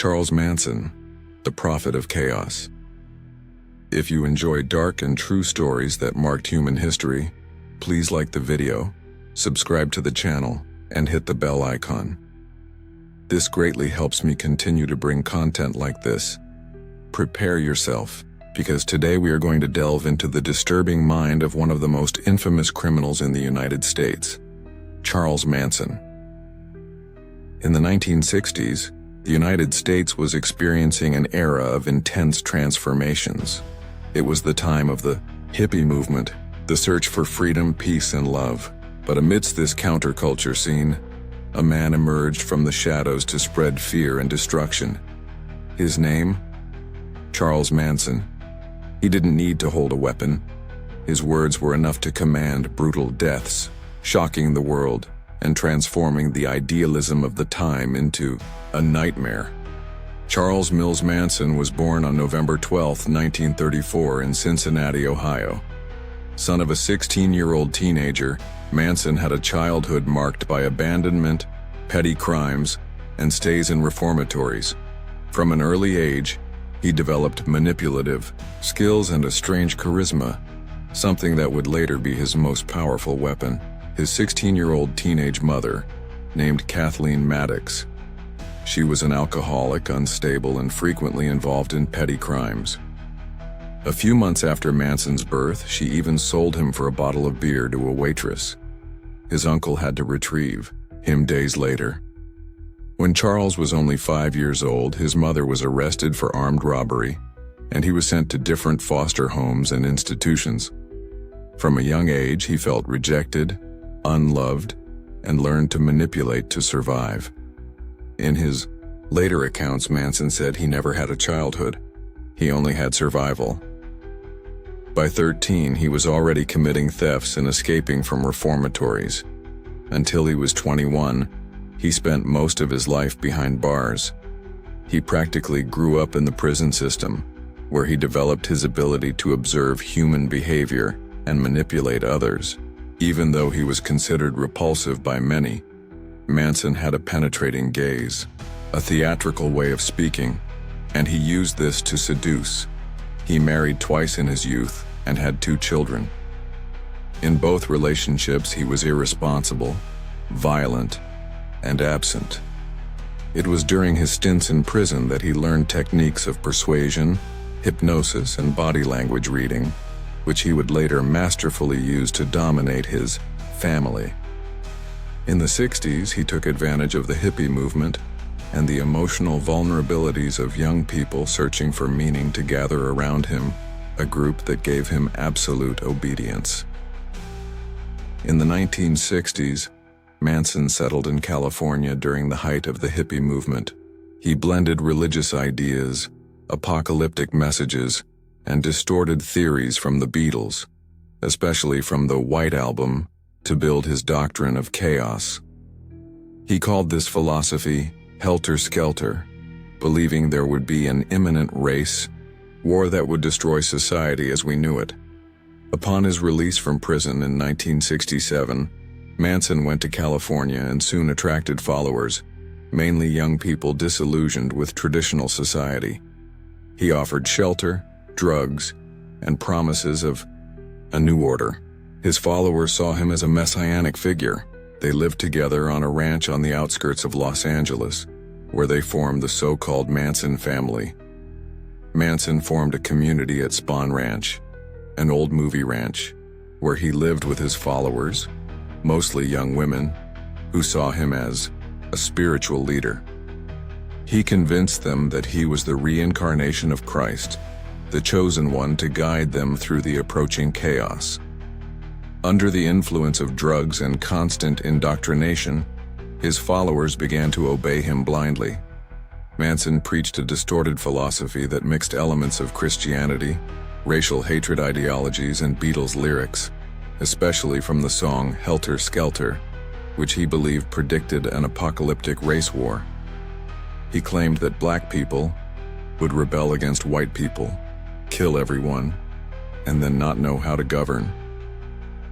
Charles Manson, the prophet of chaos. If you enjoy dark and true stories that marked human history, please like the video, subscribe to the channel, and hit the bell icon. This greatly helps me continue to bring content like this. Prepare yourself, because today we are going to delve into the disturbing mind of one of the most infamous criminals in the United States, Charles Manson. In the 1960s, the United States was experiencing an era of intense transformations. It was the time of the hippie movement, the search for freedom, peace, and love. But amidst this counterculture scene, a man emerged from the shadows to spread fear and destruction. His name? Charles Manson. He didn't need to hold a weapon. His words were enough to command brutal deaths, shocking the world and transforming the idealism of the time into a nightmare. Charles Mills Manson was born on November 12, 1934 in Cincinnati, Ohio. Son of a 16-year-old teenager, Manson had a childhood marked by abandonment, petty crimes, and stays in reformatories. From an early age, he developed manipulative skills and a strange charisma, something that would later be his most powerful weapon. His 16-year-old teenage mother, named Kathleen Maddox. She was an alcoholic, unstable, and frequently involved in petty crimes. A few months after Manson's birth, she even sold him for a bottle of beer to a waitress. His uncle had to retrieve him days later. When Charles was only 5 years old, his mother was arrested for armed robbery, and he was sent to different foster homes and institutions. From a young age, he felt rejected, unloved, and learned to manipulate to survive. In his later accounts, Manson said he never had a childhood. He only had survival. By 13, he was already committing thefts and escaping from reformatories. Until he was 21, he spent most of his life behind bars. He practically grew up in the prison system, where he developed his ability to observe human behavior and manipulate others. Even though he was considered repulsive by many, Manson had a penetrating gaze, a theatrical way of speaking, and he used this to seduce. He married twice in his youth and had 2 children. In both relationships, he was irresponsible, violent, and absent. It was during his stints in prison that he learned techniques of persuasion, hypnosis, and body language reading, which he would later masterfully use to dominate his family. In the 60s, he took advantage of the hippie movement and the emotional vulnerabilities of young people searching for meaning to gather around him, a group that gave him absolute obedience. In the 1960s, Manson settled in California during the height of the hippie movement. He blended religious ideas, apocalyptic messages, and distorted theories from the Beatles, especially from the White Album, to build his doctrine of chaos. He called this philosophy Helter Skelter, believing there would be an imminent race war that would destroy society as we knew it. Upon his release from prison in 1967, Manson went to California and soon attracted followers, mainly young people disillusioned with traditional society. He offered shelter, drugs, and promises of a new order. His followers saw him as a messianic figure. They lived together on a ranch on the outskirts of Los Angeles, where they formed the so-called Manson Family. Manson formed a community at Spahn Ranch, an old movie ranch, where he lived with his followers, mostly young women, who saw him as a spiritual leader. He convinced them that he was the reincarnation of Christ, the chosen one to guide them through the approaching chaos. Under the influence of drugs and constant indoctrination, his followers began to obey him blindly. Manson preached a distorted philosophy that mixed elements of Christianity, racial hatred ideologies, and Beatles lyrics, especially from the song Helter Skelter, which he believed predicted an apocalyptic race war. He claimed that black people would rebel against white people, kill everyone, and then not know how to govern.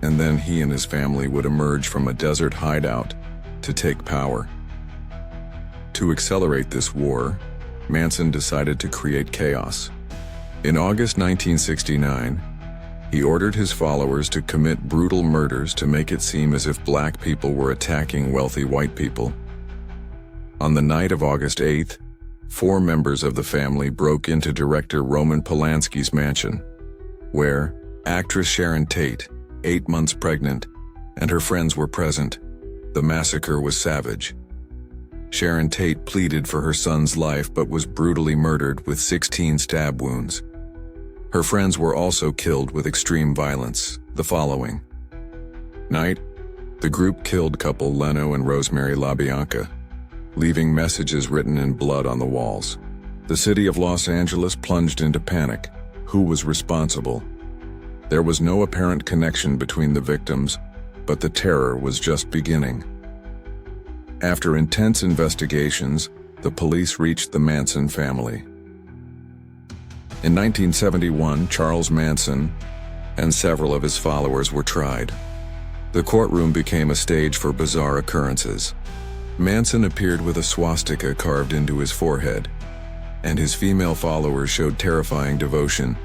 And then he and his family would emerge from a desert hideout to take power. To accelerate this war, Manson decided to create chaos. In August 1969, he ordered his followers to commit brutal murders to make it seem as if black people were attacking wealthy white people. On the night of August 8th, 4 members of the family broke into director Roman Polanski's mansion, where actress Sharon Tate, 8 months pregnant, and her friends were present. The massacre was savage. Sharon Tate pleaded for her son's life but was brutally murdered with 16 stab wounds. Her friends were also killed with extreme violence. The following night, the group killed couple Leno and Rosemary LaBianca, leaving messages written in blood on the walls. The city of Los Angeles plunged into panic. Who was responsible? There was no apparent connection between the victims, but the terror was just beginning. After intense investigations, the police reached the Manson family. In 1971, Charles Manson and several of his followers were tried. The courtroom became a stage for bizarre occurrences. Manson appeared with a swastika carved into his forehead, and his female followers showed terrifying devotion,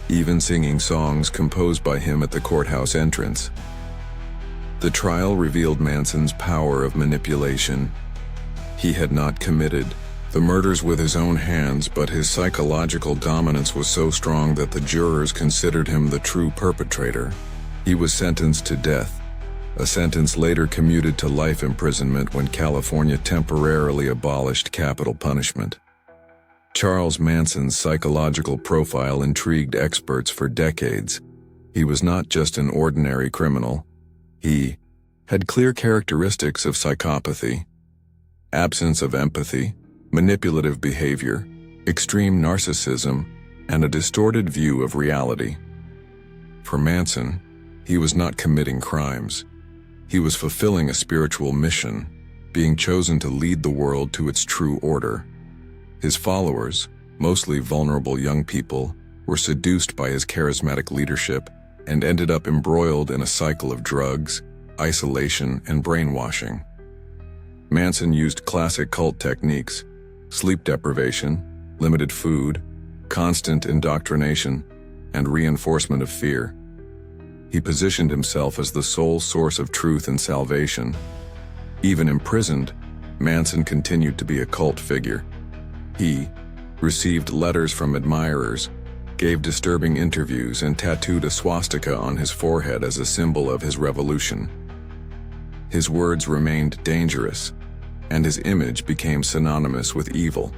even singing songs composed by him at the courthouse entrance. The trial revealed Manson's power of manipulation. He had not committed the murders with his own hands, but his psychological dominance was so strong that the jurors considered him the true perpetrator. He was sentenced to death, a sentence later commuted to life imprisonment when California temporarily abolished capital punishment. Charles Manson's psychological profile intrigued experts for decades. He was not just an ordinary criminal. He had clear characteristics of psychopathy: absence of empathy, manipulative behavior, extreme narcissism, and a distorted view of reality. For Manson, he was not committing crimes. He was fulfilling a spiritual mission, being chosen to lead the world to its true order. His followers, mostly vulnerable young people, were seduced by his charismatic leadership and ended up embroiled in a cycle of drugs, isolation, and brainwashing. Manson used classic cult techniques: sleep deprivation, limited food, constant indoctrination, and reinforcement of fear. He positioned himself as the sole source of truth and salvation. Even imprisoned, Manson continued to be a cult figure. He received letters from admirers, gave disturbing interviews, and tattooed a swastika on his forehead as a symbol of his revolution. His words remained dangerous, and his image became synonymous with evil.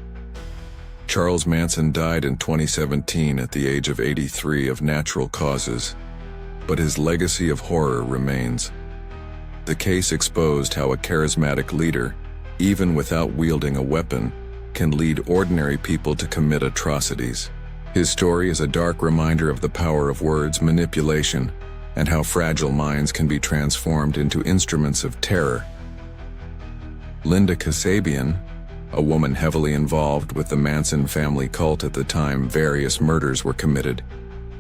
Charles Manson died in 2017 at the age of 83 of natural causes, but his legacy of horror remains. The case exposed how a charismatic leader, even without wielding a weapon, can lead ordinary people to commit atrocities. His story is a dark reminder of the power of words manipulation and how fragile minds can be transformed into instruments of terror. Linda Kasabian, a woman heavily involved with the Manson family cult at the time various murders were committed,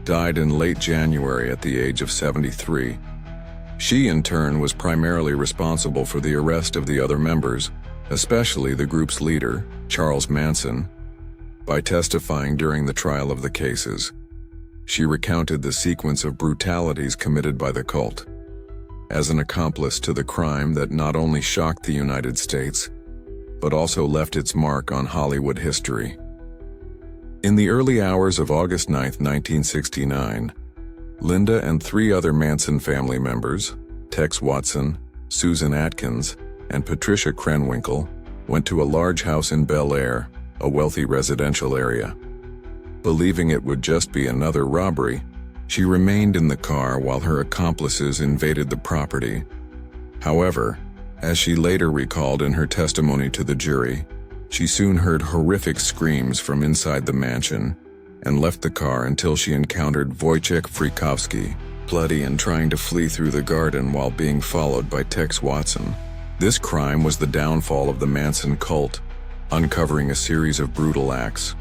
died in late January at the age of 73. She, in turn, was primarily responsible for the arrest of the other members, especially the group's leader, Charles Manson. By testifying during the trial of the cases, she recounted the sequence of brutalities committed by the cult. As an accomplice to the crime that not only shocked the United States, but also left its mark on Hollywood history. In the early hours of August 9, 1969, Linda and 3 other Manson family members, Tex Watson, Susan Atkins, and Patricia Krenwinkel, went to a large house in Bel Air, a wealthy residential area. Believing it would just be another robbery, she remained in the car while her accomplices invaded the property. However, as she later recalled in her testimony to the jury, she soon heard horrific screams from inside the mansion and left the car until she encountered Wojciech Frykowski, bloody and trying to flee through the garden while being followed by Tex Watson. This crime was the downfall of the Manson cult, uncovering a series of brutal acts.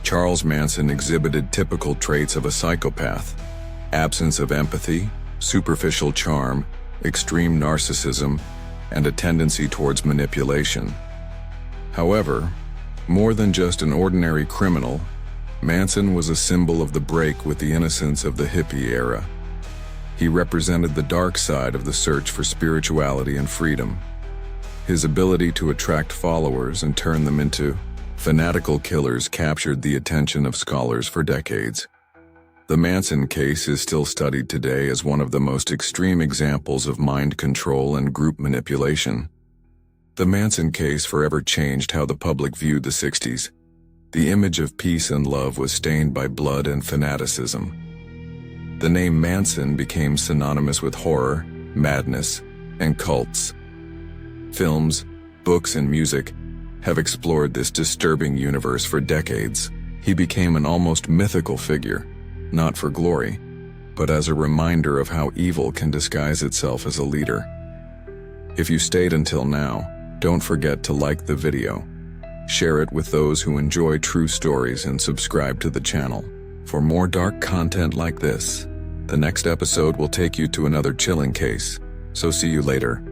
Charles Manson exhibited typical traits of a psychopath: absence of empathy, superficial charm, extreme narcissism, and a tendency towards manipulation. However, More than just an ordinary criminal, Manson was a symbol of the break with the innocence of the hippie era. He represented the dark side of the search for spirituality and freedom. His ability to attract followers and turn them into fanatical killers captured the attention of scholars for decades. The Manson case is still studied today as one of the most extreme examples of mind control and group manipulation. The Manson case forever changed how the public viewed the 60s. The image of peace and love was stained by blood and fanaticism. The name Manson became synonymous with horror, madness, and cults. Films, books, and music have explored this disturbing universe for decades. He became an almost mythical figure, not for glory, but as a reminder of how evil can disguise itself as a leader. If you stayed until now, don't forget to like the video, share it with those who enjoy true stories, and subscribe to the channel for more dark content like this. The next episode will take you to another chilling case, so see you later.